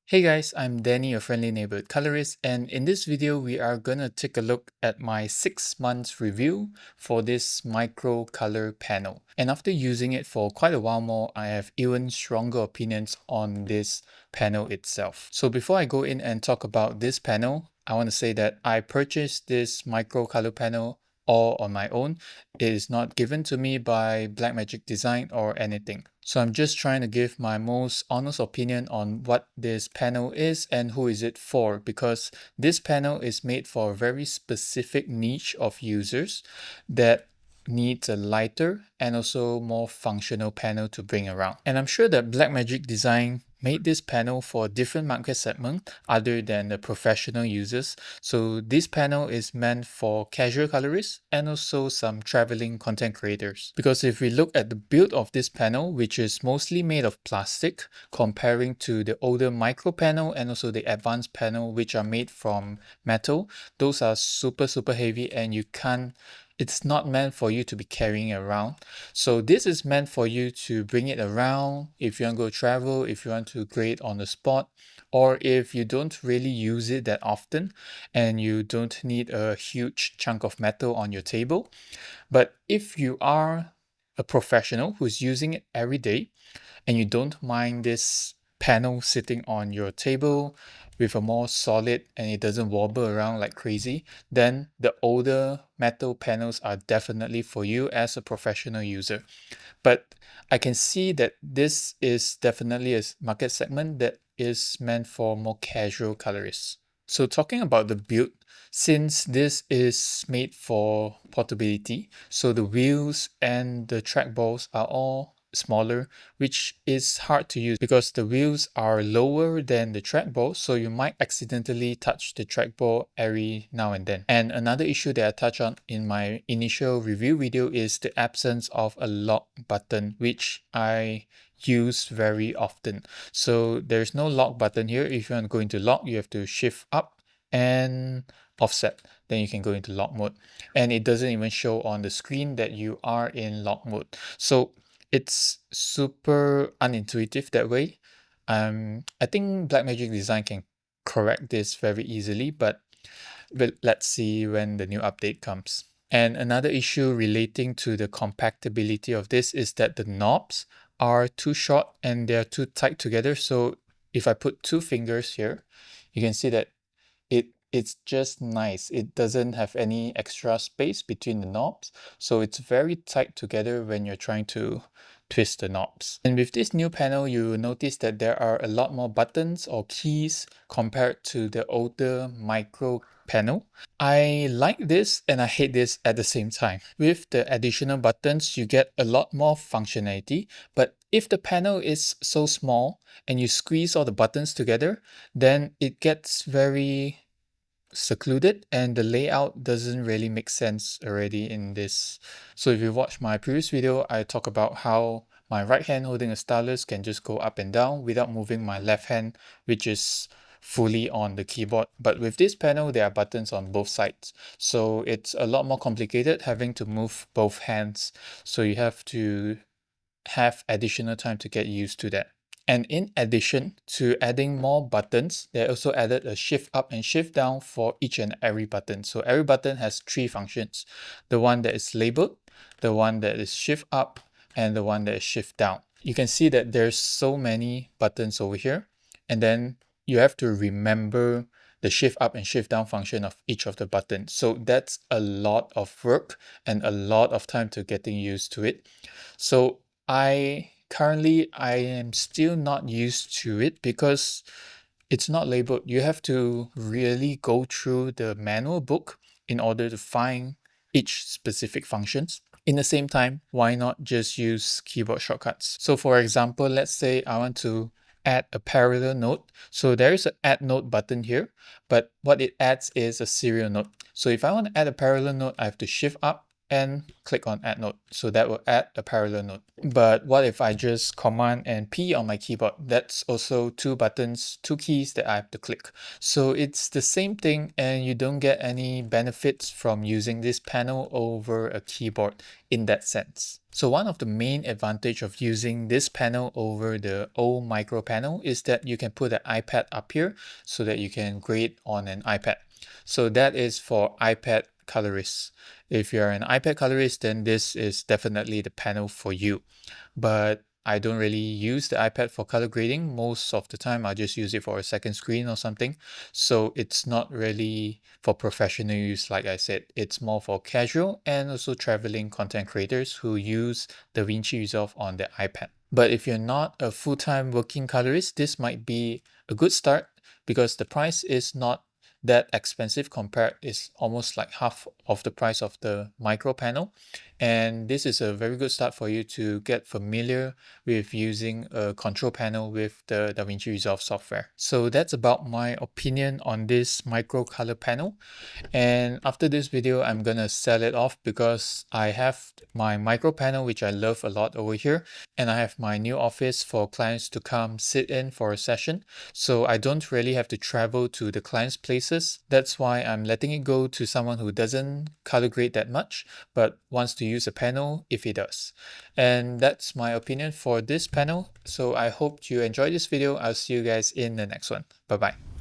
Hey guys, I'm Danny, your friendly neighborhood colorist, and in this video we are gonna take a look at my 6 months review for this micro color panel. And after using it for quite a while more, I have even stronger opinions on this panel itself. So before I go in and talk about this panel, I want to say that I purchased this micro color panel all on my own. It is not given to me by Blackmagic Design or anything. So I'm just trying to give my most honest opinion on what this panel is and who is it for, because this panel is made for a very specific niche of users that needs a lighter and also more functional panel to bring around. And I'm sure that Blackmagic Design made this panel for a different market segment other than the professional users. So this panel is meant for casual colorists and also some traveling content creators. Because if we look at the build of this panel, which is mostly made of plastic, comparing to the older micro panel and also the advanced panel, which are made from metal, those are super heavy and it's not meant for you to be carrying around. So this is meant for you to bring it around if you want to go travel, if you want to grade on the spot, or if you don't really use it that often and you don't need a huge chunk of metal on your table. But if you are a professional who's using it every day and you don't mind this panel sitting on your table with a more solid and it doesn't wobble around like crazy, then the older metal panels are definitely for you as a professional user. But I can see that this is definitely a market segment that is meant for more casual colorists. So talking about the build, since this is made for portability, so the wheels and the trackballs are all smaller, which is hard to use because the wheels are lower than the trackball, so you might accidentally touch the trackball every now and then. And another issue that I touched on in my initial review video is the absence of a lock button, which I use very often. So there's no lock button here. If you want to go into lock, you have to shift up and offset, then you can go into lock mode, and it doesn't even show on the screen that you are in lock mode. So it's super unintuitive that way. I think Blackmagic Design can correct this very easily, but let's see when the new update comes. And another issue relating to the compatibility of this is that the knobs are too short and they're too tight together. So if I put two fingers here, you can see that it's just nice. It doesn't have any extra space between the knobs, so it's very tight together when you're trying to twist the knobs. And with this new panel, you will notice that there are a lot more buttons or keys compared to the older micro panel. I like this and I hate this at the same time. With the additional buttons, you get a lot more functionality, but if the panel is so small and you squeeze all the buttons together, then it gets very secluded and the layout doesn't really make sense already in this. So if you watch my previous video, I talk about how my right hand holding a stylus can just go up and down without moving my left hand, which is fully on the keyboard. But with this panel, there are buttons on both sides. So it's a lot more complicated having to move both hands. So you have to have additional time to get used to that. And in addition to adding more buttons, they also added a shift up and shift down for each and every button. So every button has three functions: the one that is labeled, the one that is shift up, and the one that is shift down. You can see that there's so many buttons over here, and then you have to remember the shift up and shift down function of each of the buttons. So that's a lot of work and a lot of time to getting used to it. So I am still not used to it because it's not labeled. You have to really go through the manual book in order to find each specific functions. In the same time, why not just use keyboard shortcuts? So for example, let's say I want to add a parallel note. So there is an add note button here, but what it adds is a serial note. So if I want to add a parallel note, I have to shift up and click on add node. So that will add a parallel node. But what if I just command and P on my keyboard? That's also two buttons, two keys that I have to click. So it's the same thing, and you don't get any benefits from using this panel over a keyboard in that sense. So one of the main advantage of using this panel over the old micro panel is that you can put an iPad up here so that you can grade on an iPad. So that is for iPad colorists. If you're an iPad colorist, then this is definitely the panel for you. But I don't really use the iPad for color grading. Most of the time, I just use it for a second screen or something. So it's not really for professional use, like I said. It's more for casual and also traveling content creators who use DaVinci Resolve on their iPad. But if you're not a full-time working colorist, this might be a good start because the price is not that expensive. Compared is almost like half of the price of the micro panel, and this is a very good start for you to get familiar with using a control panel with the DaVinci Resolve software. So that's about my opinion on this micro color panel. And after this video, I'm gonna sell it off because I have my micro panel, which I love a lot over here, and I have my new office for clients to come sit in for a session. So I don't really have to travel to the client's places. That's why I'm letting it go to someone who doesn't color grade that much, but wants to use a panel if he does. And that's my opinion for this panel. So I hope you enjoyed this video. I'll see you guys in the next one. Bye bye.